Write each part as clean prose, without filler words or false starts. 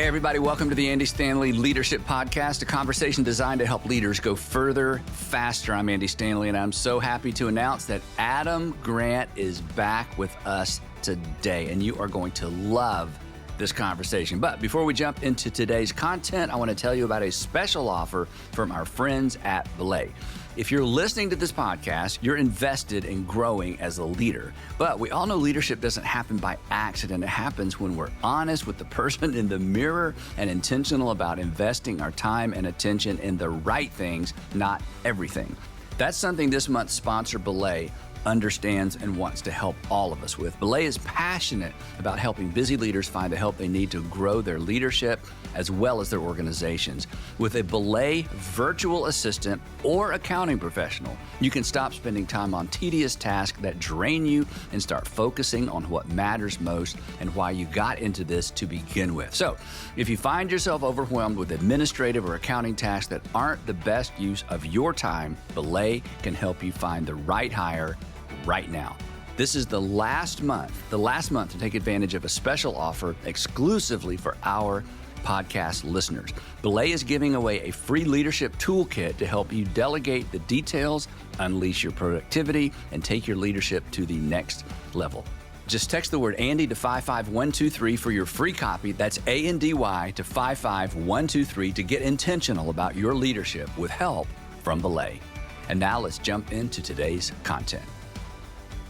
Hey, everybody, welcome to the Andy Stanley Leadership Podcast, a conversation designed to help leaders go further, faster. I'm Andy Stanley, and I'm so happy to announce that Adam Grant is back with us today, and you are going to love this conversation. But before we jump into today's content, I want to tell you about a special offer from our friends at Belay. If you're listening to this podcast, you're invested in growing as a leader. But we all know leadership doesn't happen by accident. It happens when we're honest with the person in the mirror and intentional about investing our time and attention in the right things, not everything. That's something this month's sponsor, Belay, understands and wants to help all of us with. Belay is passionate about helping busy leaders find the help they need to grow their leadership as well as their organizations. With a Belay virtual assistant or accounting professional, you can stop spending time on tedious tasks that drain you and start focusing on what matters most and why you got into this to begin with. So, if you find yourself overwhelmed with administrative or accounting tasks that aren't the best use of your time, Belay can help you find the right hire right now. This is the last month to take advantage of a special offer exclusively for our podcast listeners. Belay is giving away a free leadership toolkit to help you delegate the details, unleash your productivity, and take your leadership to the next level. Just text the word Andy to 55123 for your free copy. That's ANDY to 55123 to get intentional about your leadership with help from Belay. And now let's jump into today's content.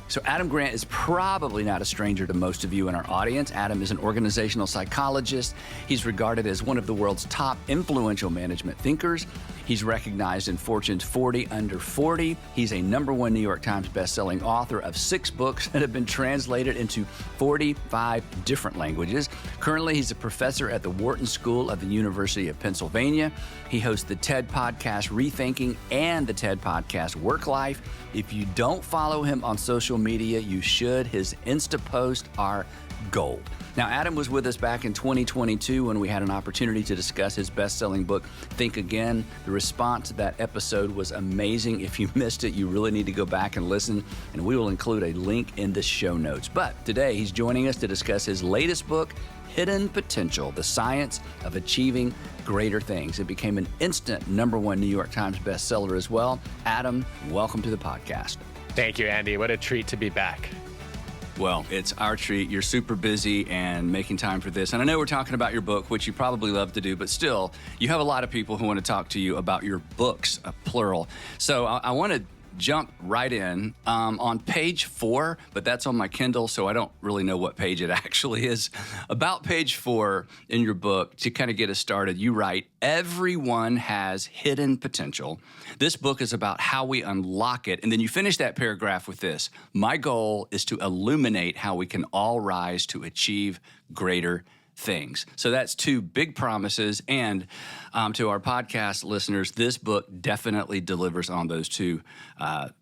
So Adam Grant is probably not a stranger to most of you in our audience. Adam is an organizational psychologist. He's regarded as one of the world's top influential management thinkers. He's recognized in Fortune's 40 Under 40. He's a #1 New York Times bestselling author of 6 books that have been translated into 45 different languages. Currently, he's a professor at the Wharton School of the University of Pennsylvania. He hosts the TED Podcast Rethinking and the TED Podcast Work Life. If you don't follow him on social media, you should. His Insta posts are gold. Now, Adam was with us back in 2022 when we had an opportunity to discuss his best-selling book, Think Again. The response to that episode was amazing. If you missed it, you really need to go back and listen, and we will include a link in the show notes. But today, he's joining us to discuss his latest book, Hidden Potential, The Science of Achieving Greater Things. It became an instant #1 New York Times bestseller as well. Adam, welcome to the podcast. Thank you, Andy. What a treat to be back. Well, it's our treat. You're super busy and making time for this. And I know we're talking about your book, which you probably love to do, but still, you have a lot of people who want to talk to you about your books, plural. So I want to jump right in on page 4, but that's on my Kindle, so I don't really know what page it actually is. About page 4 in your book, to kind of get us started, you write, "Everyone has hidden potential. This book is about how we unlock it." And then you finish that paragraph with this: "My goal is to illuminate how we can all rise to achieve greater things." So that's 2 big promises. And to our podcast listeners, this book definitely delivers on those 2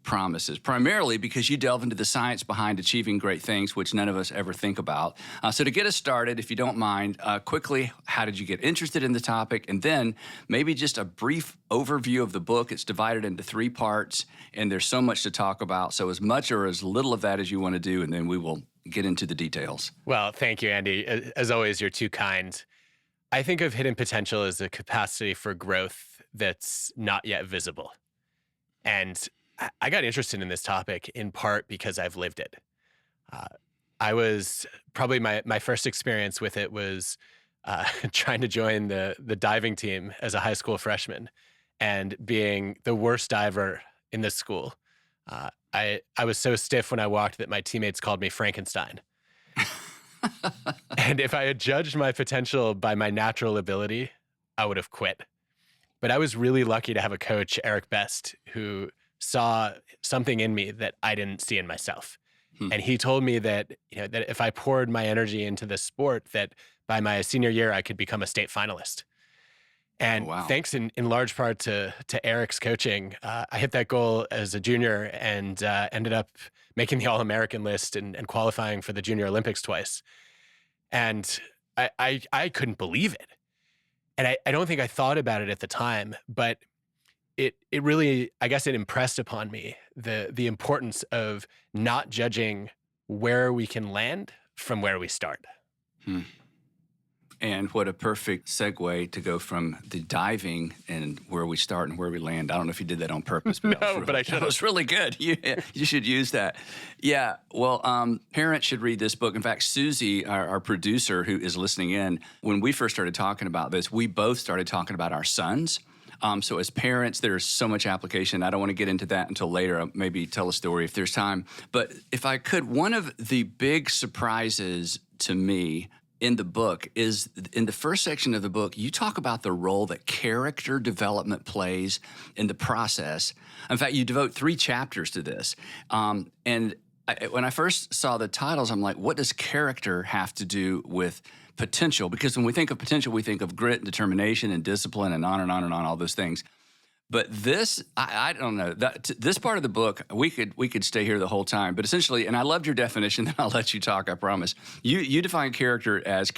promises, primarily because you delve into the science behind achieving great things, which none of us ever think about. So to get us started, if you don't mind, quickly, how did you get interested in the topic? And then maybe just a brief overview of the book. It's divided into 3 parts, and there's so much to talk about. So as much or as little of that as you want to do, and then we will get into the details. Well, thank you, Andy. As always, you're too kind. I think of hidden potential as a capacity for growth that's not yet visible. And I got interested in this topic in part because I've lived it. I was probably my first experience with it was trying to join the diving team as a high school freshman and being the worst diver in the school. I was so stiff when I walked that my teammates called me Frankenstein. And if I had judged my potential by my natural ability, I would have quit. But I was really lucky to have a coach, Eric Best, who saw something in me that I didn't see in myself. And he told me that, that if I poured my energy into this sport, that by my senior year, I could become a state finalist. And thanks in large part to Eric's coaching, I hit that goal as a junior and ended up making the All-American list and qualifying for the Junior Olympics twice. And I couldn't believe it. And I don't think I thought about it at the time, but it really, I guess it impressed upon me the importance of not judging where we can land from where we start. And what a perfect segue to go from the diving and where we start and where we land. I don't know if you did that on purpose, but that was really good. You should use that. Yeah. Well, parents should read this book. In fact, Susie, our producer who is listening in, when we first started talking about this, we both started talking about our sons. So as parents, there's so much application. I don't want to get into that until later. I'll maybe tell a story if there's time. But if I could, one of the big surprises to me in the book is in the first section of the book, you talk about the role that character development plays in the process. In fact, you devote 3 chapters to this. When I first saw the titles, I'm like, what does character have to do with potential? Because when we think of potential, we think of grit and determination and discipline and on and on and on, all those things. But this, I don't know, this part of the book, we could stay here the whole time. But essentially, and I loved your definition, then I'll let you talk, I promise. You define character is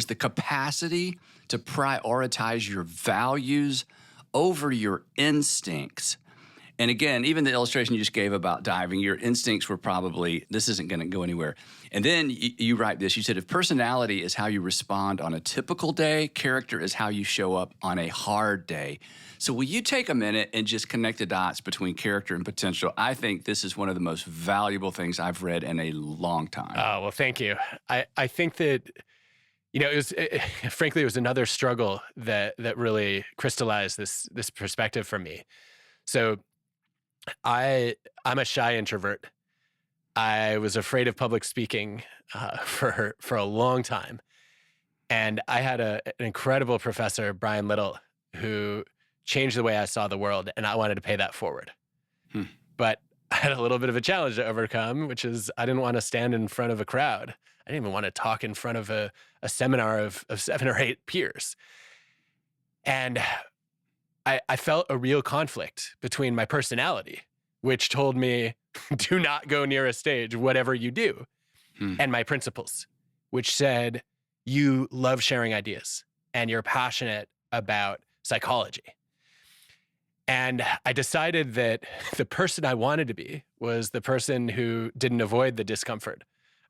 the capacity to prioritize your values over your instincts. And again, even the illustration you just gave about diving, your instincts were probably, this isn't going to go anywhere. And then you write this, you said, if personality is how you respond on a typical day, character is how you show up on a hard day. So will you take a minute and just connect the dots between character and potential? I think this is one of the most valuable things I've read in a long time. Oh, well, thank you. I think that, frankly, it was another struggle that really crystallized this perspective for me. So I'm a shy introvert. I was afraid of public speaking for a long time. And I had an incredible professor, Brian Little, who changed the way I saw the world, and I wanted to pay that forward. But I had a little bit of a challenge to overcome, which is I didn't want to stand in front of a crowd. I didn't even want to talk in front of a seminar of 7 or 8 peers. And I felt a real conflict between my personality, which told me, do not go near a stage, whatever you do, and my principles, which said, you love sharing ideas and you're passionate about psychology. And I decided that the person I wanted to be was the person who didn't avoid the discomfort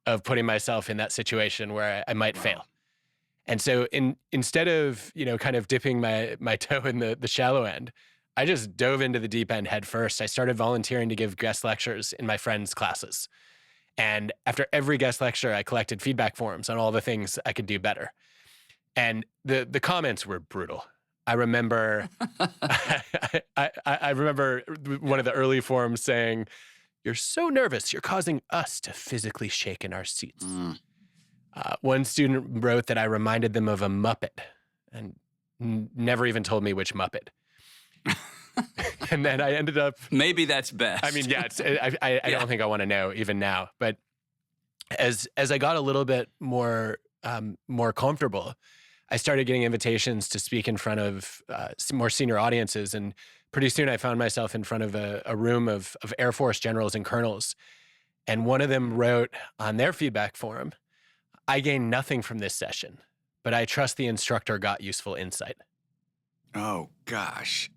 of putting myself in that situation where I might fail. And so instead of, kind of dipping my toe in the shallow end, I just dove into the deep end head first. I started volunteering to give guest lectures in my friends' classes. And after every guest lecture, I collected feedback forms on all the things I could do better. And the comments were brutal. I remember I remember one of the early forums saying, "You're so nervous, you're causing us to physically shake in our seats." One student wrote that I reminded them of a Muppet and never even told me which Muppet. And then I ended up... Maybe that's best. I mean, yeah, I don't think I want to know even now. But as I got a little bit more comfortable, I started getting invitations to speak in front of some more senior audiences. And pretty soon I found myself in front of a room of Air Force generals and colonels. And one of them wrote on their feedback form, "I gained nothing from this session, but I trust the instructor got useful insight." Oh, gosh.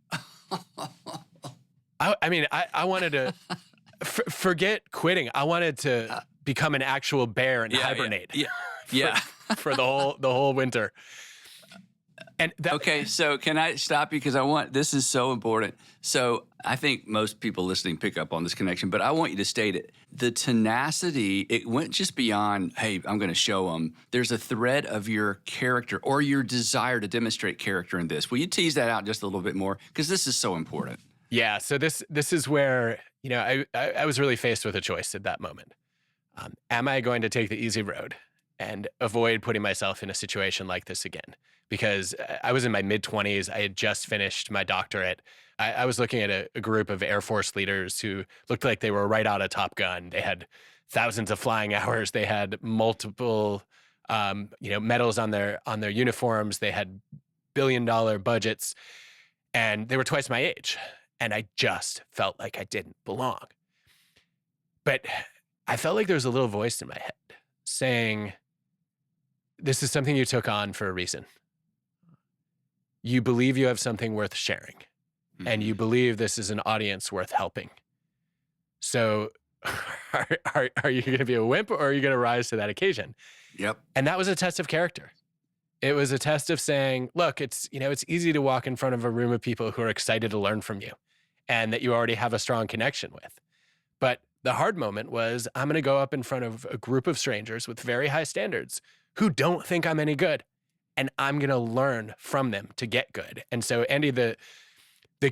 I wanted to forget quitting. I wanted to become an actual bear and hibernate. Yeah. For the whole winter. And okay, so can I stop you? Because this is so important. So I think most people listening pick up on this connection, but I want you to state it. The tenacity, it went just beyond, hey, I'm going to show them. There's a thread of your character or your desire to demonstrate character in this. Will you tease that out just a little bit more? Because this is so important. Yeah, so this is where, I was really faced with a choice at that moment. Am I going to take the easy road and avoid putting myself in a situation like this again? Because I was in my mid-20s. I had just finished my doctorate. I was looking at a group of Air Force leaders who looked like they were right out of Top Gun. They had thousands of flying hours. They had multiple, medals on their uniforms. They had billion-dollar budgets, and they were twice my age. And I just felt like I didn't belong. But I felt like there was a little voice in my head saying, "This is something you took on for a reason. You believe you have something worth sharing, and you believe this is an audience worth helping. So are you going to be a wimp, or are you going to rise to that occasion?" Yep. And that was a test of character. It was a test of saying, look, it's easy to walk in front of a room of people who are excited to learn from you and that you already have a strong connection with. But the hard moment was, I'm going to go up in front of a group of strangers with very high standards who don't think I'm any good, and I'm going to learn from them to get good. And so, Andy, the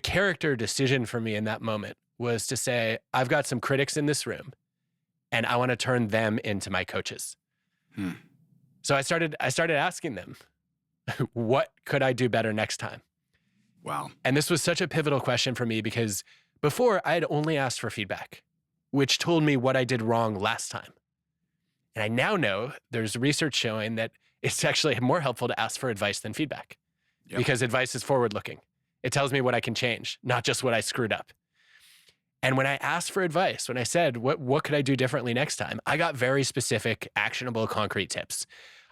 character decision for me in that moment was to say, I've got some critics in this room, and I want to turn them into my coaches. So I started asking them, what could I do better next time? Wow. And this was such a pivotal question for me because before I had only asked for feedback, which told me what I did wrong last time. And I now know there's research showing that it's actually more helpful to ask for advice than feedback because advice is forward-looking. It tells me what I can change, not just what I screwed up. And when I asked for advice, when I said, what could I do differently next time? I got very specific, actionable, concrete tips.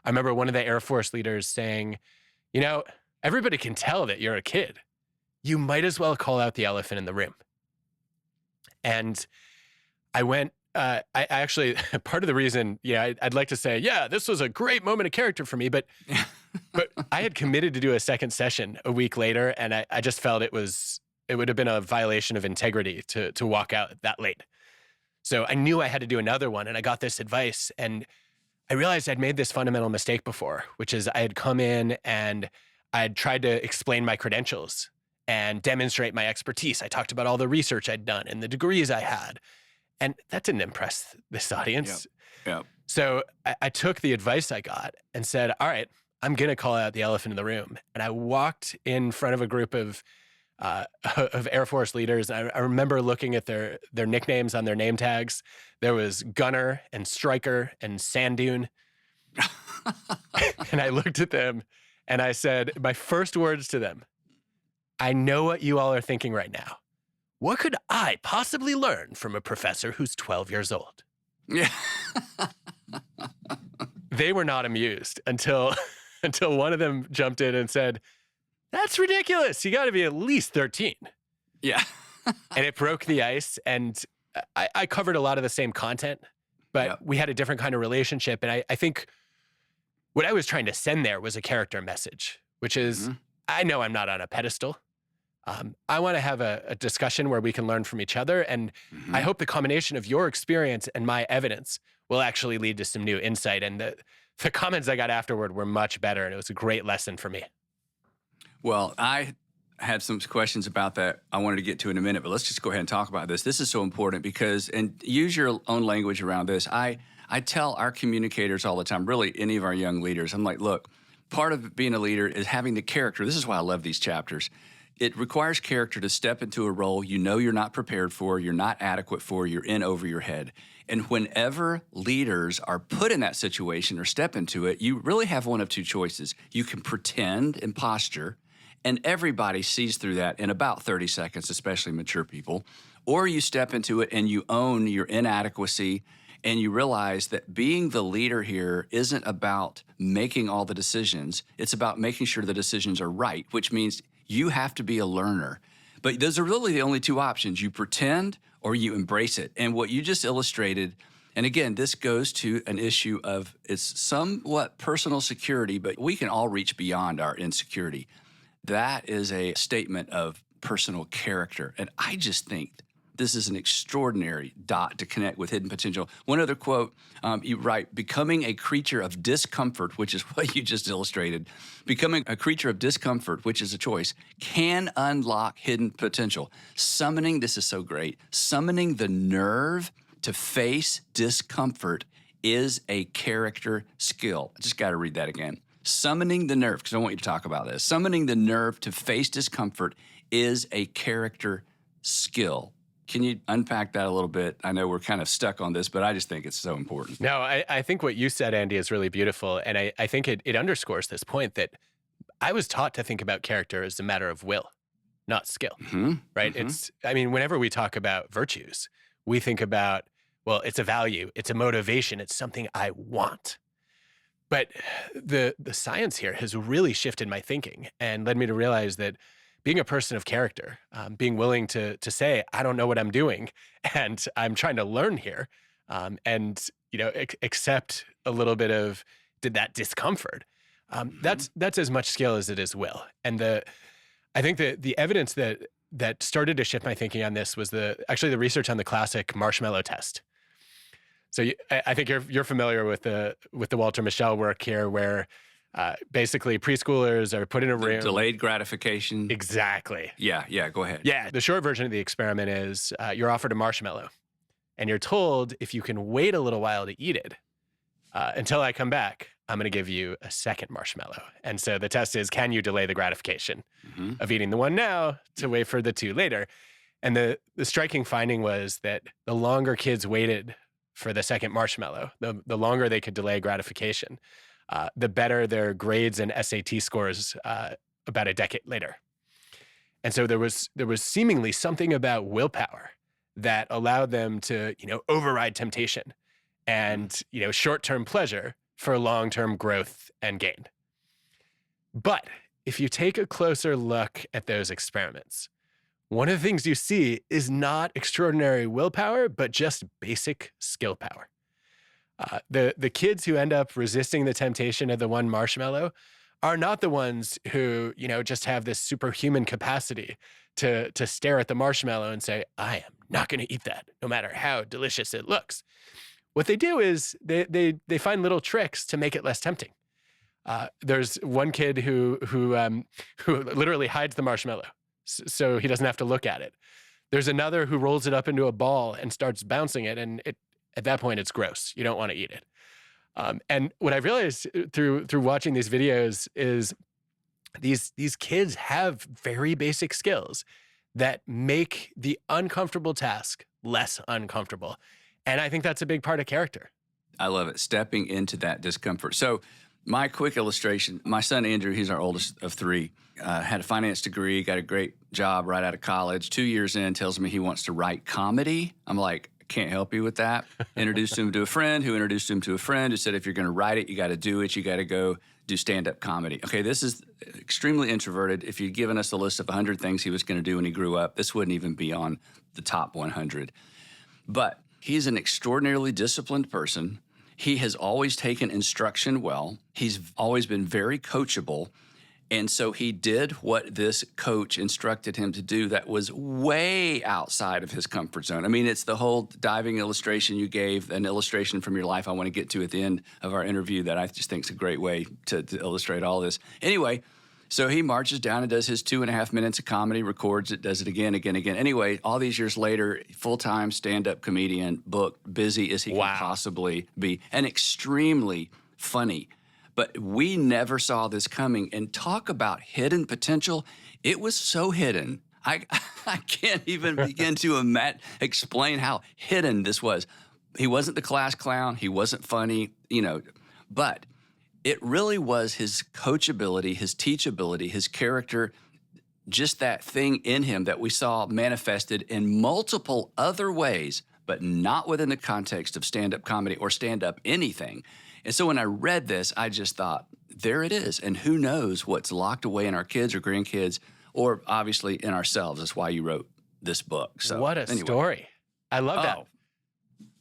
I remember one of the Air Force leaders saying, everybody can tell that you're a kid. You might as well call out the elephant in the room. And I went, I actually, part of the reason, I'd like to say, this was a great moment of character for me, but I had committed to do a second session a week later, and I just felt it would have been a violation of integrity to walk out that late. So I knew I had to do another one, and I got this advice, and I realized I'd made this fundamental mistake before, which is I had come in and I had tried to explain my credentials and demonstrate my expertise. I talked about all the research I'd done and the degrees I had, and that didn't impress this audience. Yep. So I took the advice I got and said, all right, I'm going to call out the elephant in the room. And I walked in front of a group of Air Force leaders. I remember looking at their nicknames on their name tags. There was Gunner and Striker and Sand Dune. And I looked at them and I said, my first words to them, I know what you all are thinking right now. What could I possibly learn from a professor who's 12 years old? Yeah. They were not amused until one of them jumped in and said, that's ridiculous. You got to be at least 13. Yeah. And it broke the ice. And I covered a lot of the same content, but we had a different kind of relationship. And I think what I was trying to send there was a character message, which is, I know I'm not on a pedestal. I want to have a discussion where we can learn from each other. And I hope the combination of your experience and my evidence will actually lead to some new insight. And the comments I got afterward were much better. And it was a great lesson for me. Well, I had some questions about that I wanted to get to in a minute, but let's just go ahead and talk about this. This is so important because, and use your own language around this. I tell our communicators all the time, really any of our young leaders, I'm like, look, part of being a leader is having the character. This is why I love these chapters. It requires character to step into a role you're not prepared for, you're not adequate for, you're in over your head. And whenever leaders are put in that situation or step into it, you really have one of two choices. You can pretend and posture, and everybody sees through that in about 30 seconds, especially mature people. Or you step into it and you own your inadequacy and you realize that being the leader here isn't about making all the decisions. It's about making sure the decisions are right, which means you have to be a learner. But those are really the only two options. You pretend or you embrace it. And what you just illustrated, and again, this goes to an issue of it's somewhat personal security, but we can all reach beyond our insecurity. That is a statement of personal character. And I just think this is an extraordinary dot to connect with hidden potential. One other quote, you write, becoming a creature of discomfort, which is what you just illustrated, becoming a creature of discomfort, which is a choice, can unlock hidden potential. Summoning, this is so great, summoning the nerve to face discomfort is a character skill. I just got to read that again. Summoning the nerve, because I want you to talk about this. Summoning the nerve to face discomfort is a character skill. Can you unpack that a little bit? I know we're kind of stuck on this, but I just think it's so important. No, I think what you said, Andy, is really beautiful. And I think it underscores this point that I was taught to think about character as a matter of will, not skill, right? Whenever we talk about virtues, we think about, well, it's a value, it's a motivation, it's something I want. But the science here has really shifted my thinking and led me to realize that being a person of character, being willing to say, I don't know what I'm doing and I'm trying to learn here, and accept a little bit of that discomfort. That's as much skill as it is will. And I think the evidence that started to shift my thinking on this was actually the research on the classic marshmallow test. So I think you're familiar with the Walter Mischel work here, where basically preschoolers are put in a room. Delayed gratification. Exactly. Yeah, go ahead. Yeah, the short version of the experiment is you're offered a marshmallow, and you're told if you can wait a little while to eat it, until I come back, I'm going to give you a second marshmallow. And so the test is, can you delay the gratification of eating the one now to wait for the two later? And the striking finding was that the longer kids waited for the second marshmallow, the longer they could delay gratification, the better their grades and SAT scores about a decade later. And so there was seemingly something about willpower that allowed them to, override temptation and, short-term pleasure for long-term growth and gain. But if you take a closer look at those experiments, one of the things you see is not extraordinary willpower, but just basic skill power. The kids who end up resisting the temptation of the one marshmallow are not the ones who, just have this superhuman capacity to stare at the marshmallow and say, I am not going to eat that, no matter how delicious it looks. What they do is they find little tricks to make it less tempting. There's one kid who literally hides the marshmallow so he doesn't have to look at it. There's another who rolls it up into a ball and starts bouncing it, and at that point it's gross. You don't want to eat it. And what I've realized through watching these videos is these kids have very basic skills that make the uncomfortable task less uncomfortable. And I think that's a big part of character. I love it. Stepping into that discomfort. So my quick illustration, my son Andrew, he's our oldest of three, had a finance degree, got a great job right out of college. 2 years in, tells me he wants to write comedy. I'm like, I can't help you with that. Introduced him to a friend who introduced him to a friend who said, if you're going to write it, you got to do it. You got to go do stand-up comedy. Okay, this is extremely introverted. If you'd given us a list of 100 things he was going to do when he grew up, this wouldn't even be on the top 100. But he's an extraordinarily disciplined person. He has always taken instruction well. He's always been very coachable. And so he did what this coach instructed him to do that was way outside of his comfort zone. I mean, it's the whole diving illustration you gave, an illustration from your life I want to get to at the end of our interview that I just think is a great way to illustrate all this. Anyway, so he marches down and does his 2.5 minutes of comedy, records it, does it again. Anyway, all these years later, full-time stand-up comedian, booked, busy as he can possibly be, and extremely funny. But we never saw this coming. And talk about hidden potential. It was so hidden. I can't even begin to explain how hidden this was. He wasn't the class clown. He wasn't funny, but it really was his coachability, his teachability, his character, just that thing in him that we saw manifested in multiple other ways, but not within the context of stand-up comedy or stand-up anything. And so when I read this, I just thought, there it is. And who knows what's locked away in our kids or grandkids, or obviously in ourselves. That's why you wrote this book. So what a story. I love that.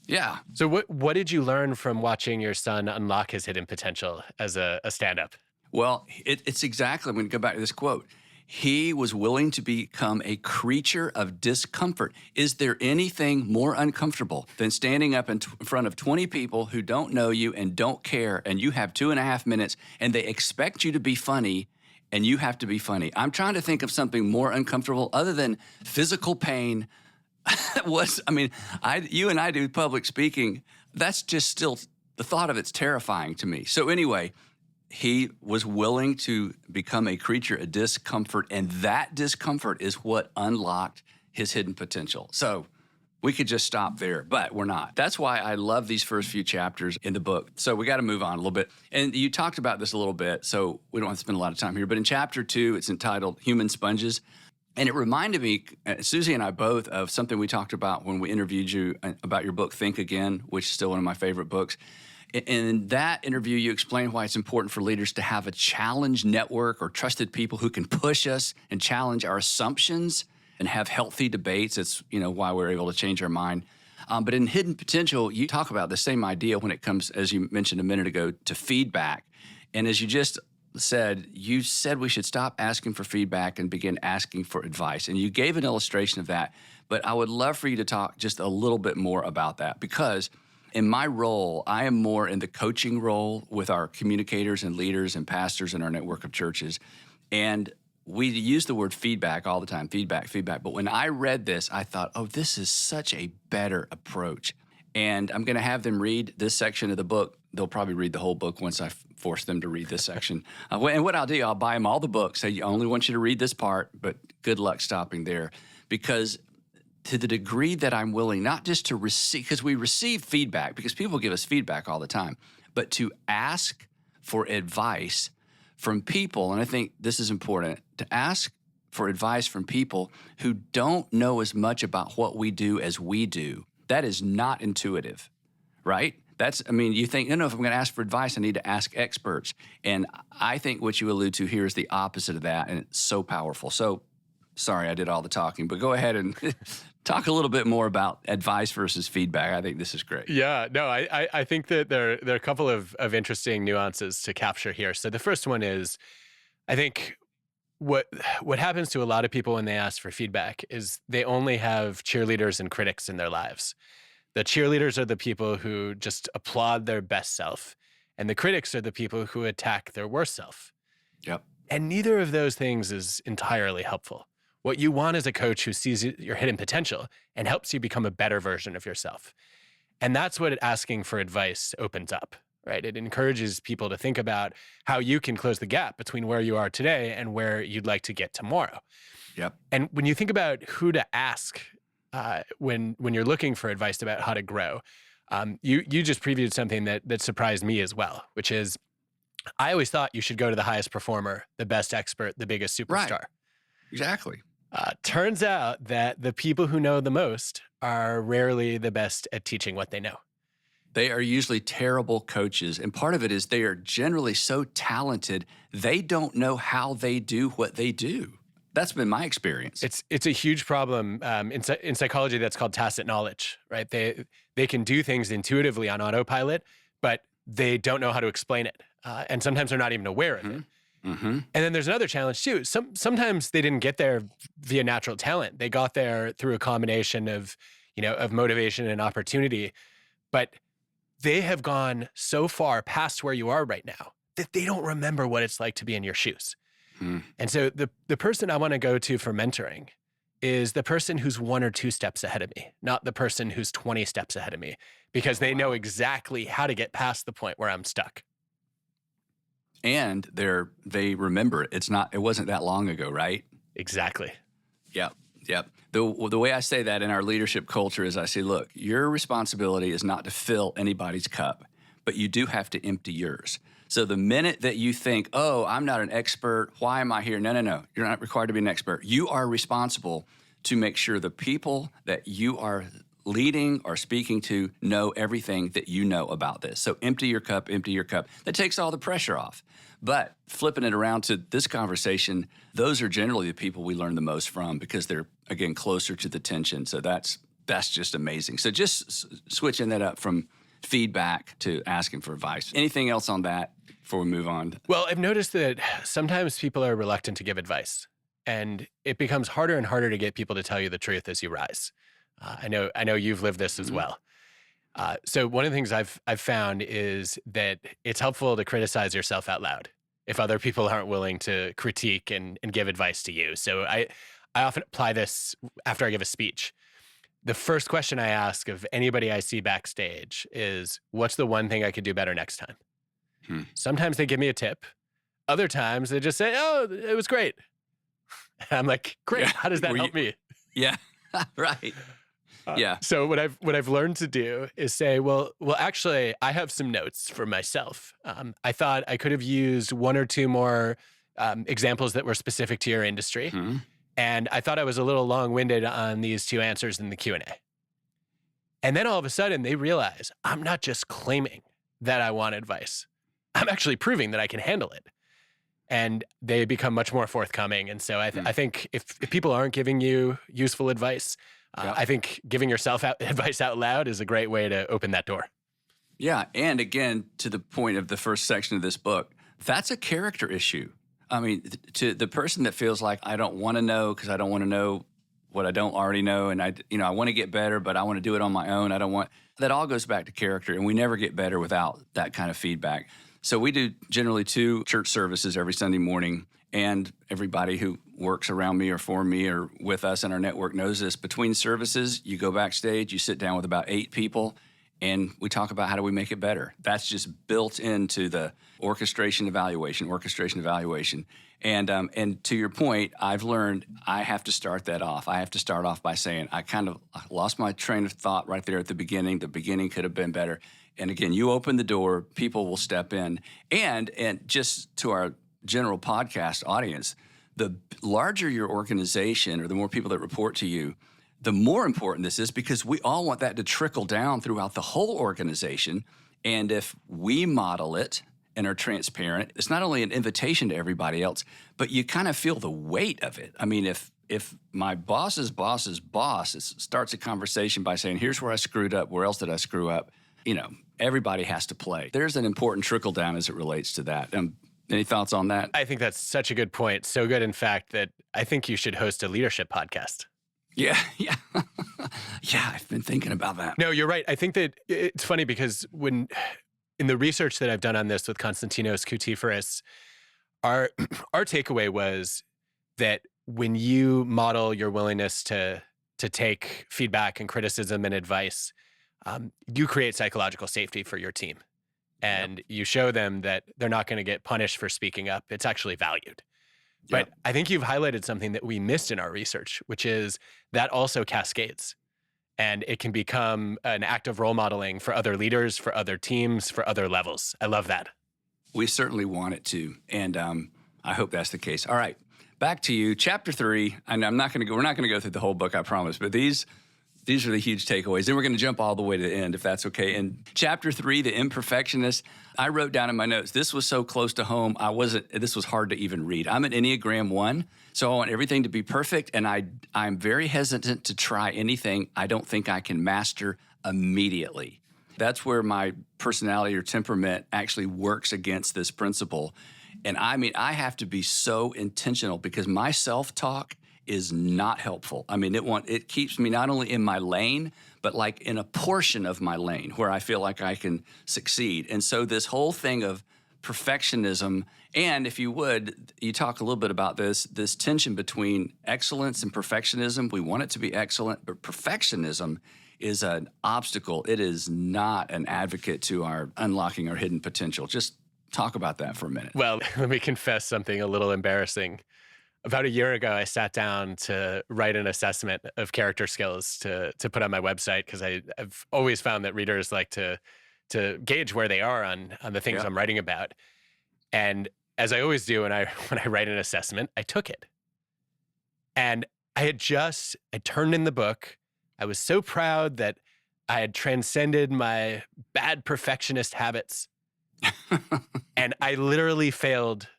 Yeah. So what did you learn from watching your son unlock his hidden potential as a stand-up? Well, it's exactly, I'm going to go back to this quote. He was willing to become a creature of discomfort. Is there anything more uncomfortable than standing up in front of 20 people who don't know you and don't care, and you have 2.5 minutes, and they expect you to be funny, and you have to be funny? I'm trying to think of something more uncomfortable other than physical pain. You and I do public speaking. That's just still, the thought of it's terrifying to me. So anyway, he was willing to become a creature of discomfort, and that discomfort is what unlocked his hidden potential. So we could just stop there, but we're not. That's why I love these first few chapters in the book. So we got to move on a little bit. And you talked about this a little bit, so we don't have to spend a lot of time here. But in chapter 2, it's entitled Human Sponges. And it reminded me, Susie and I both, of something we talked about when we interviewed you about your book, Think Again, which is still one of my favorite books. In that interview, you explained why it's important for leaders to have a challenge network or trusted people who can push us and challenge our assumptions and have healthy debates. It's, why we're able to change our mind. But in Hidden Potential, you talk about the same idea when it comes, as you mentioned a minute ago, to feedback. And as you just said, you said we should stop asking for feedback and begin asking for advice. And you gave an illustration of that, but I would love for you to talk just a little bit more about that, because in my role, I am more in the coaching role with our communicators and leaders and pastors in our network of churches. And we use the word feedback all the time, feedback. But when I read this, I thought, oh, this is such a better approach. And I'm going to have them read this section of the book. They'll probably read the whole book once I force them to read this section. And what I'll do, I'll buy them all the books. Say, I only want you to read this part, but good luck stopping there. Because to the degree that I'm willing, not just to receive, because we receive feedback, because people give us feedback all the time, but to ask for advice from people, and I think this is important, to ask for advice from people who don't know as much about what we do as we do. That is not intuitive, right? You think, no, if I'm going to ask for advice, I need to ask experts. And I think what you allude to here is the opposite of that, and it's so powerful. So, sorry, I did all the talking, but go ahead and talk a little bit more about advice versus feedback. I think this is great. Yeah, no, I think that there are a couple of interesting nuances to capture here. So the first one is, I think what happens to a lot of people when they ask for feedback is they only have cheerleaders and critics in their lives. The cheerleaders are the people who just applaud their best self, and the critics are the people who attack their worst self. Yep. And neither of those things is entirely helpful. What you want is a coach who sees your hidden potential and helps you become a better version of yourself. And that's what asking for advice opens up, right? It encourages people to think about how you can close the gap between where you are today and where you'd like to get tomorrow. Yep. And when you think about who to ask when you're looking for advice about how to grow, you just previewed something that surprised me as well, which is I always thought you should go to the highest performer, the best expert, the biggest superstar. Right. Exactly. Turns out that the people who know the most are rarely the best at teaching what they know. They are usually terrible coaches. And part of it is they are generally so talented, they don't know how they do what they do. That's been my experience. It's a huge problem in psychology that's called tacit knowledge, right? They can do things intuitively on autopilot, but they don't know how to explain it. And sometimes they're not even aware of it. Mm-hmm. And then there's another challenge too. Sometimes they didn't get there via natural talent. They got there through a combination of motivation and opportunity, but they have gone so far past where you are right now that they don't remember what it's like to be in your shoes. Mm. And so the person I want to go to for mentoring is the person who's 1 or 2 steps ahead of me, not the person who's 20 steps ahead of me, because they know exactly how to get past the point where I'm stuck. And they remember it. It wasn't that long ago, right? Exactly. Yep. The way I say that in our leadership culture is I say, look, your responsibility is not to fill anybody's cup, but you do have to empty yours. So the minute that you think, oh, I'm not an expert, why am I here? No. You're not required to be an expert. You are responsible to make sure the people that you are leading or speaking to know everything that you know about this. So empty your cup. That takes all the pressure off. But flipping it around to this conversation, those are generally the people we learn the most from because they're, again, closer to the tension. So that's just amazing. So just switching that up from feedback to asking for advice. Anything else on that before we move on? Well, I've noticed that sometimes people are reluctant to give advice, and it becomes harder and harder to get people to tell you the truth as you rise. I know you've lived this as well. So one of the things I've found is that it's helpful to criticize yourself out loud if other people aren't willing to critique and give advice to you. So I often apply this after I give a speech. The first question I ask of anybody I see backstage is, what's the one thing I could do better next time? Sometimes they give me a tip. Other times they just say, oh, it was great. And I'm like, great. Yeah. How does that help me? Yeah, right. Yeah. So what I've learned to do is say, well, actually, I have some notes for myself. I thought I could have used 1 or 2 more examples that were specific to your industry. Mm-hmm. And I thought I was a little long-winded on these 2 answers in the Q&A. And then all of a sudden they realize I'm not just claiming that I want advice. I'm actually proving that I can handle it. And they become much more forthcoming. And so I think if people aren't giving you useful advice, I think giving yourself advice out loud is a great way to open that door. Yeah. And again, to the point of the first section of this book, That's a character issue. I mean, to the person that feels like I don't want to know because I don't want to know what I don't already know, and I want to get better, but I want to do it on my own. I don't want that. All goes back to character, and we never get better without that kind of feedback. So we do generally 2 church services every Sunday morning, and everybody who works around me or for me or with us in our network knows this. Between services, you go backstage, you sit down with about 8 people, and we talk about how do we make it better. That's just built into the orchestration evaluation. And to your point, I've learned I have to start that off. I have to start off by saying, I lost my train of thought right there at the beginning. The beginning could have been better. And again, you open the door, people will step in. And just to our general podcast audience, the larger your organization or the more people that report to you, the more important this is, because we all want that to trickle down throughout the whole organization. And if we model it and are transparent, it's not only an invitation to everybody else, but you kind of feel the weight of it. I mean, if my boss's boss's boss starts a conversation by saying, here's where I screwed up, where else did I screw up? Everybody has to play. There's an important trickle down as it relates to that. Any thoughts on that? I think that's such a good point. So good, in fact, that I think you should host a leadership podcast. Yeah. Yeah, I've been thinking about that. No, you're right. I think that it's funny because in the research that I've done on this with Konstantinos Koutiferis, our takeaway was that when you model your willingness to take feedback and criticism and advice, you create psychological safety for your team. And you show them that they're not going to get punished for speaking up. It's actually valued. But I think you've highlighted something that we missed in our research, which is that also cascades. And it can become an act of role modeling for other leaders, for other teams, for other levels. I love that. We certainly want it to. And I hope that's the case. All right, back to you. Chapter 3, and we're not going to go through the whole book, I promise, but these are the huge takeaways. Then we're going to jump all the way to the end, if that's okay. In chapter 3, the imperfectionist, I wrote down in my notes, this was so close to home, this was hard to even read. I'm an Enneagram 1, so I want everything to be perfect, and I'm very hesitant to try anything I don't think I can master immediately. That's where my personality or temperament actually works against this principle. And I have to be so intentional because my self-talk is not helpful. I mean, it keeps me not only in my lane, but like in a portion of my lane where I feel like I can succeed. And so this whole thing of perfectionism, and if you would, you talk a little bit about this tension between excellence and perfectionism. We want it to be excellent, but perfectionism is an obstacle. It is not an advocate to our unlocking our hidden potential. Just talk about that for a minute. Well, let me confess something a little embarrassing. About a year ago, I sat down to write an assessment of character skills to put on my website because I've always found that readers like to gauge where they are on the things I'm writing about. And as I always do when I write an assessment, I took it. And I turned in the book. I was so proud that I had transcended my bad perfectionist habits. And I literally failed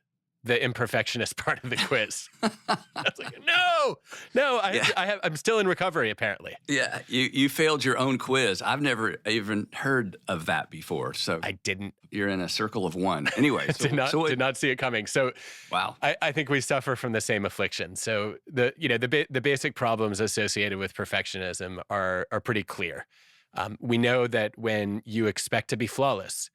the imperfectionist part of the quiz. I was like, no, I'm still in recovery, apparently. Yeah, you failed your own quiz. I've never even heard of that before. So I didn't. You're in a circle of one. Anyway. Did not see it coming. So wow. I think we suffer from the same affliction. So the basic problems associated with perfectionism are pretty clear. We know that when you expect to be flawless,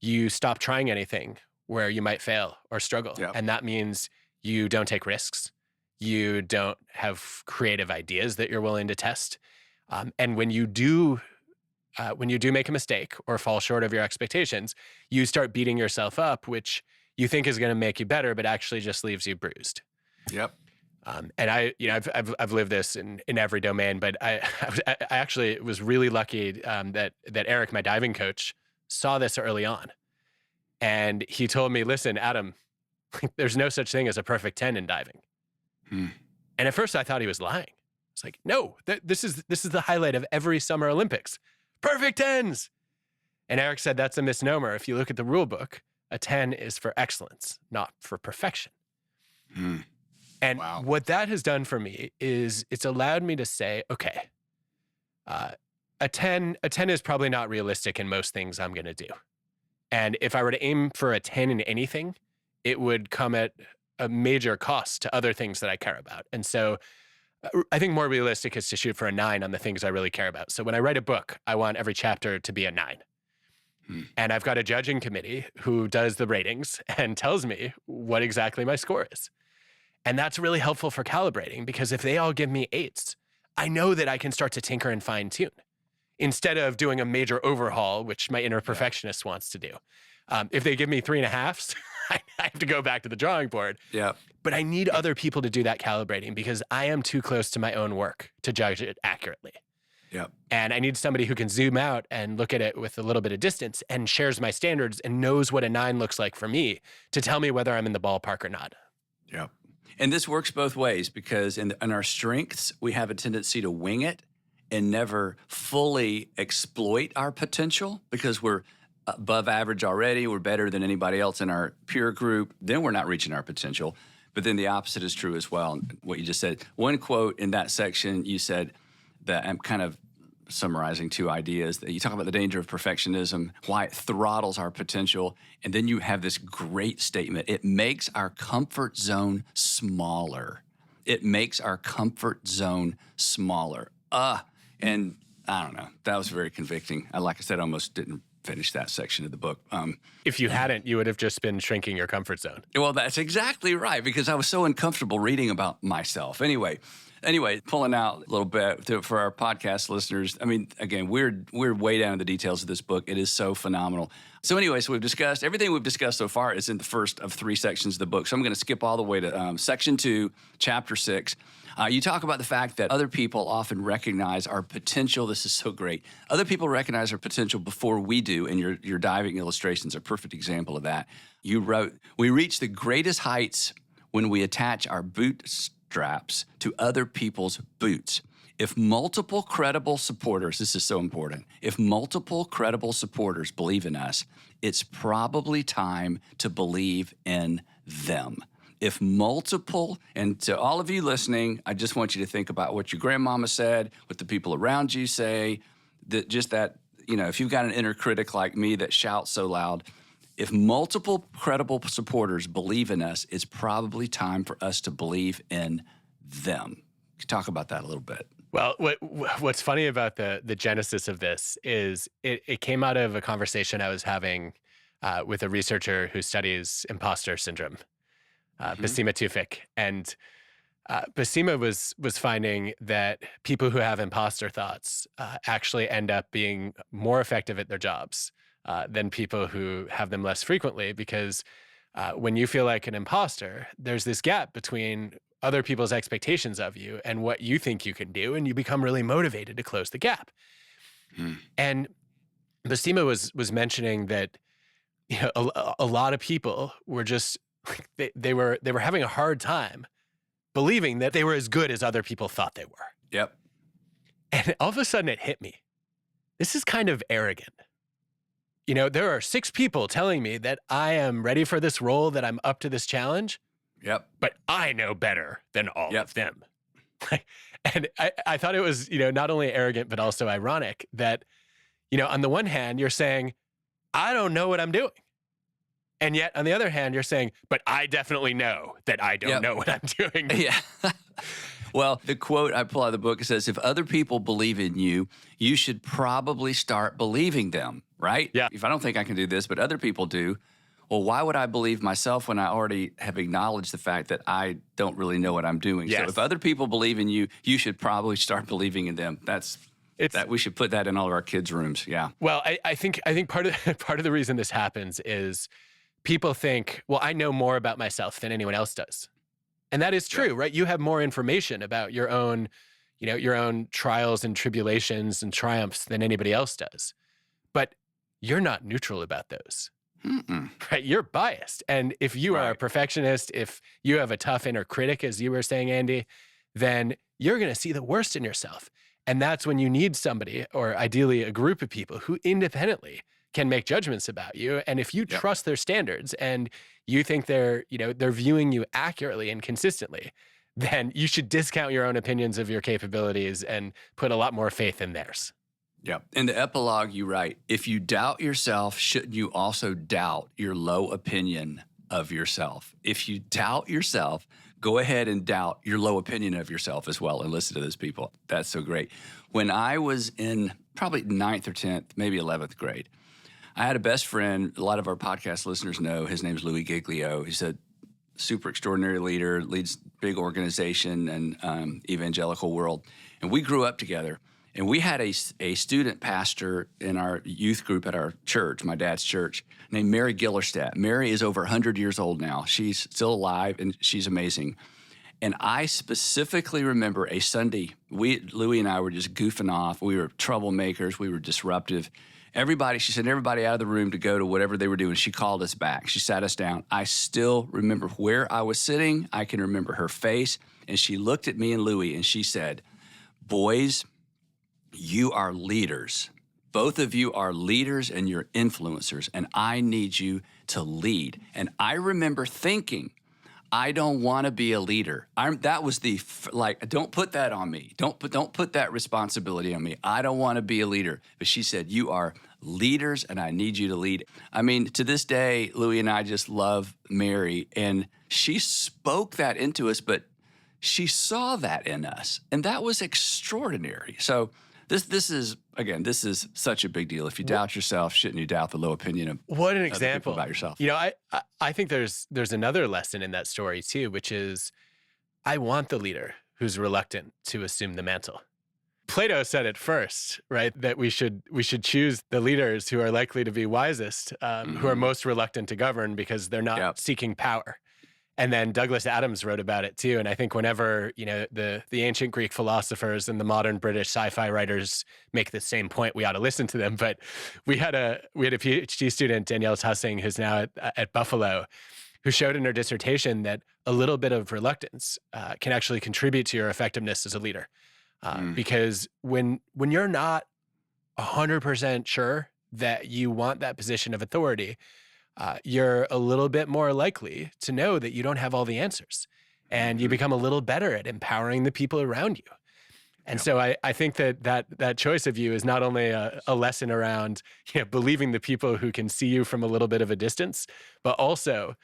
you stop trying anything where you might fail or struggle. Yep. And that means you don't take risks. You don't have creative ideas that you're willing to test. And when you do make a mistake or fall short of your expectations, you start beating yourself up, which you think is going to make you better, but actually just leaves you bruised. Yep. And I've lived this in every domain, but I actually was really lucky that Eric, my diving coach, saw this early on. And he told me, listen, Adam, there's no such thing as a perfect 10 in diving. And at first I thought he was lying. It's like, no, this is the highlight of every Summer Olympics. Perfect 10s. And Eric said, that's a misnomer. If you look at the rule book, a 10 is for excellence, not for perfection. And what that has done for me is it's allowed me to say, okay, a 10 is probably not realistic in most things I'm going to do. And if I were to aim for a 10 in anything, it would come at a major cost to other things that I care about. And so I think more realistic is to shoot for a 9 on the things I really care about. So when I write a book, I want every chapter to be a 9. And I've got a judging committee who does the ratings and tells me what exactly my score is. And that's really helpful for calibrating, because if they all give me 8s, I know that I can start to tinker and fine tune instead of doing a major overhaul, which my inner perfectionist wants to do. If they give me 3.5s, I have to go back to the drawing board. Yeah. But I need other people to do that calibrating, because I am too close to my own work to judge it accurately. Yeah. And I need somebody who can zoom out and look at it with a little bit of distance and shares my standards and knows what a 9 looks like for me to tell me whether I'm in the ballpark or not. Yeah. And this works both ways, because in our strengths, we have a tendency to wing it and never fully exploit our potential, because we're above average already. We're better than anybody else in our peer group. Then we're not reaching our potential. But then the opposite is true as well. What you just said, one quote in that section, you said that I'm kind of summarizing 2 ideas. That you talk about the danger of perfectionism, why it throttles our potential. And then you have this great statement. It makes our comfort zone smaller. It makes our comfort zone smaller. And I don't know. That was very convicting. Like I said, I almost didn't finish that section of the book. If you hadn't, you would have just been shrinking your comfort zone. Well, that's exactly right, because I was so uncomfortable reading about myself. Anyway, pulling out a little bit for our podcast listeners. I mean, again, we're way down in the details of this book. It is so phenomenal. So anyway, so everything we've discussed so far is in the first of 3 sections of the book. So I'm going to skip all the way to section 2, chapter 6. You talk about the fact that other people often recognize our potential. This is so great. Other people recognize our potential before we do, and your diving illustrations are a perfect example of that. You wrote, "We reach the greatest heights when we attach our bootstraps to other people's boots. If multiple credible supporters," this is so important, "if multiple credible supporters believe in us, it's probably time to believe in them." If multiple, and to all of you listening, I just want you to think about what your grandmama said, what the people around you say, that if you've got an inner critic like me that shouts so loud, if multiple credible supporters believe in us, it's probably time for us to believe in them. Talk about that a little bit. Well, what's funny about the genesis of this is it came out of a conversation I was having with a researcher who studies imposter syndrome. Basima Tufik. And Basima was finding that people who have imposter thoughts actually end up being more effective at their jobs than people who have them less frequently, because when you feel like an imposter, there's this gap between other people's expectations of you and what you think you can do, and you become really motivated to close the gap. And Basima was mentioning that a lot of people were just they were having a hard time believing that they were as good as other people thought they were. Yep. And all of a sudden it hit me. This is kind of arrogant. There are 6 people telling me that I am ready for this role, that I'm up to this challenge. Yep. But I know better than all of them. And I thought it was, not only arrogant, but also ironic that, on the one hand, you're saying, I don't know what I'm doing. And yet, on the other hand, you're saying, but I definitely know that I don't know what I'm doing. Yeah. Well, the quote I pull out of the book, it says, if other people believe in you, you should probably start believing them, right? Yeah. If I don't think I can do this, but other people do, well, why would I believe myself when I already have acknowledged the fact that I don't really know what I'm doing? Yes. So if other people believe in you, you should probably start believing in them. We should put that in all of our kids' rooms. Yeah. Well, I think part of the reason this happens is people think, well, I know more about myself than anyone else does. And that is true, right? You have more information about your own trials and tribulations and triumphs than anybody else does. But you're not neutral about those. Right? You're biased. And if you are a perfectionist, if you have a tough inner critic, as you were saying, Andy, then you're going to see the worst in yourself. And that's when you need somebody, or ideally a group of people, who independently can make judgments about you. And if you trust their standards and you think they're viewing you accurately and consistently, then you should discount your own opinions of your capabilities and put a lot more faith in theirs. Yep. In the epilogue, you write, if you doubt yourself, shouldn't you also doubt your low opinion of yourself? If you doubt yourself, go ahead and doubt your low opinion of yourself as well and listen to those people. That's so great. When I was in probably 9th or 10th, maybe 11th grade, I had a best friend. A lot of our podcast listeners know his name's Louis Giglio. He's a super extraordinary leader, leads big organization and evangelical world. And we grew up together. And we had a student pastor in our youth group at our church, my dad's church, named Mary Gillerstadt. Mary is over 100 years old now. She's still alive, and she's amazing. And I specifically remember a Sunday, Louie and I were just goofing off. We were troublemakers. We were disruptive. She sent everybody out of the room to go to whatever they were doing. She called us back. She sat us down. I still remember where I was sitting. I can remember her face. And she looked at me and Louie, and she said, boys, you are leaders. Both of you are leaders and you're influencers, and I need you to lead. And I remember thinking, I don't want to be a leader. That was don't put that on me. Don't put that responsibility on me. I don't want to be a leader. But she said, you are leaders, and I need you to lead. I mean, to this day, Louie and I just love Mary, and she spoke that into us, but she saw that in us, and that was extraordinary. So this is such a big deal. If you doubt yourself, shouldn't you doubt the low opinion of what an other example people about yourself? You know, I think there's another lesson in that story too, which is I want the leader who's reluctant to assume the mantle. Plato said it first, right? That we should choose the leaders who are likely to be wisest, who are most reluctant to govern because they're not seeking power. And then Douglas Adams wrote about it too. And I think whenever, the ancient Greek philosophers and the modern British sci-fi writers make the same point, we ought to listen to them. But we had a PhD student, Danielle Tussing, who's now at Buffalo, who showed in her dissertation that a little bit of reluctance can actually contribute to your effectiveness as a leader. Because when you're not 100% sure that you want that position of authority, you're a little bit more likely to know that you don't have all the answers, and you become a little better at empowering the people around you. And so I think that choice of you is not only a lesson around believing the people who can see you from a little bit of a distance, but also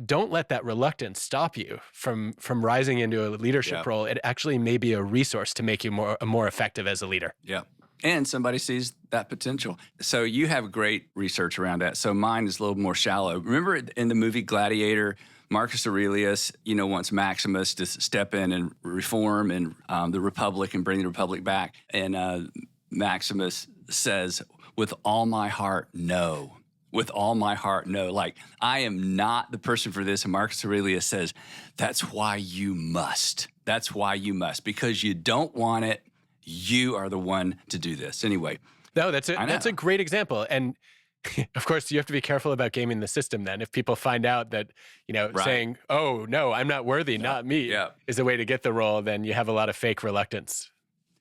don't let that reluctance stop you from rising into a leadership role. It actually may be a resource to make you more effective as a leader. Yeah. And somebody sees that potential. So you have great research around that. So mine is a little more shallow. Remember in the movie Gladiator, Marcus Aurelius, wants Maximus to step in and reform and the Republic and bring the Republic back. And Maximus says, with all my heart, no. With all my heart, no. Like, I am not the person for this. And Marcus Aurelius says, that's why you must. That's why you must. Because you don't want it. You are the one to do this. Anyway. No, that's a great example. And of course, you have to be careful about gaming the system then. If people find out that, saying, oh, no, I'm not worthy, not me, is a way to get the role, then you have a lot of fake reluctance.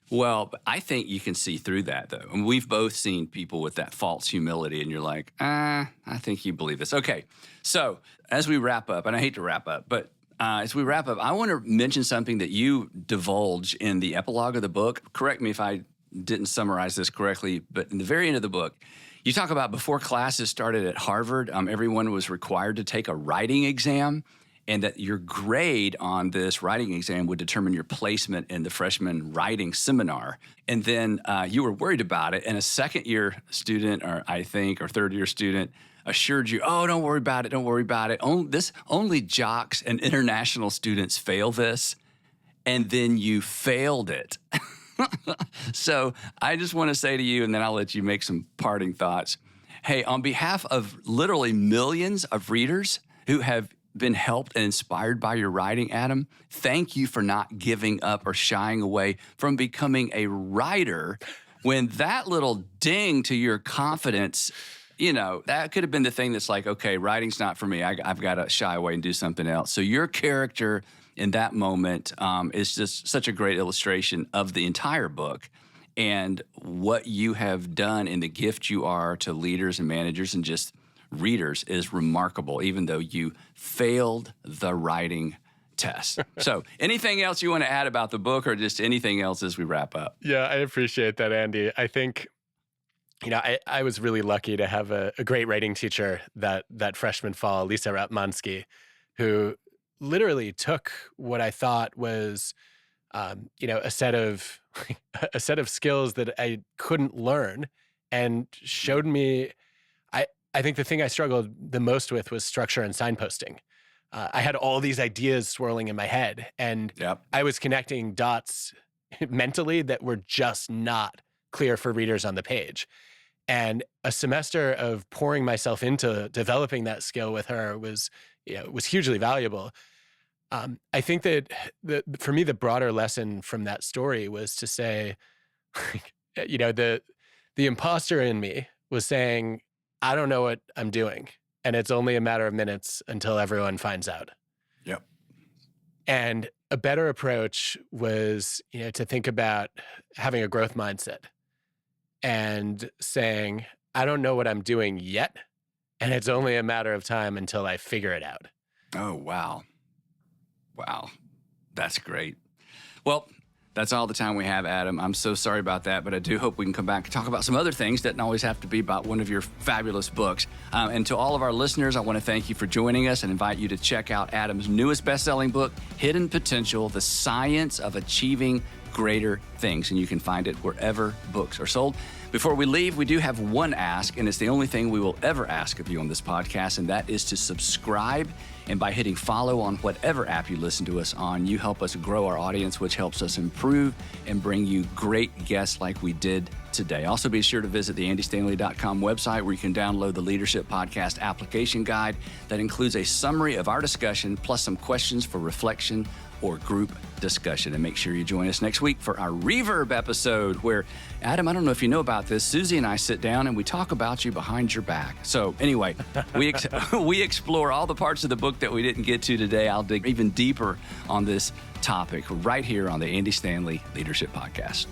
Well, I think you can see through that, though. And we've both seen people with that false humility, and you're like, I think you believe this. Okay, so as we wrap up, and I hate to wrap up, but as we wrap up, I want to mention something that you divulge in the epilogue of the book. Correct me if I didn't summarize this correctly, but in the very end of the book, you talk about before classes started at Harvard, everyone was required to take a writing exam, and that your grade on this writing exam would determine your placement in the freshman writing seminar. And then you were worried about it, and a second-year student, or third-year student, assured you, oh, don't worry about it, don't worry about it. Only jocks and international students fail this, and then you failed it. So I just want to say to you, and then I'll let you make some parting thoughts. Hey, on behalf of literally millions of readers who have been helped and inspired by your writing, Adam, thank you for not giving up or shying away from becoming a writer when that little ding to your confidence, that could have been the thing that's like, okay, writing's not for me. I've got to shy away and do something else. So your character in that moment is just such a great illustration of the entire book and what you have done and the gift you are to leaders and managers and just readers is remarkable, even though you failed the writing test. So anything else you want to add about the book or just anything else as we wrap up? Yeah, I appreciate that, Andy. I think, I was really lucky to have a great writing teacher that freshman fall, Lisa Ratmansky, who literally took what I thought was, a set of a set of skills that I couldn't learn and showed me. I think the thing I struggled the most with was structure and signposting. I had all these ideas swirling in my head, and I was connecting dots mentally that were just not clear for readers on the page. And a semester of pouring myself into developing that skill with her was hugely valuable. I think that for me, the broader lesson from that story was to say, the imposter in me was saying, I don't know what I'm doing. And it's only a matter of minutes until everyone finds out. Yep. And a better approach was, to think about having a growth mindset and saying, I don't know what I'm doing yet. And it's only a matter of time until I figure it out. Oh, wow. Wow. That's great. Well, that's all the time we have, Adam. I'm so sorry about that, but I do hope we can come back and talk about some other things. Doesn't always have to be about one of your fabulous books. And to all of our listeners, I want to thank you for joining us and invite you to check out Adam's newest best-selling book, Hidden Potential: The Science of Achieving Greater Things. And you can find it wherever books are sold. Before we leave, we do have one ask, and it's the only thing we will ever ask of you on this podcast, and that is to subscribe. And by hitting follow on whatever app you listen to us on, you help us grow our audience, which helps us improve and bring you great guests like we did today. Also, be sure to visit the andystanley.com website where you can download the Leadership Podcast application guide that includes a summary of our discussion plus some questions for reflection or group discussion. And make sure you join us next week for our Reverb episode where, Adam, I don't know if you know about this, Susie and I sit down and we talk about you behind your back. So anyway, we explore all the parts of the book that we didn't get to today. I'll dig even deeper on this topic right here on the Andy Stanley Leadership Podcast.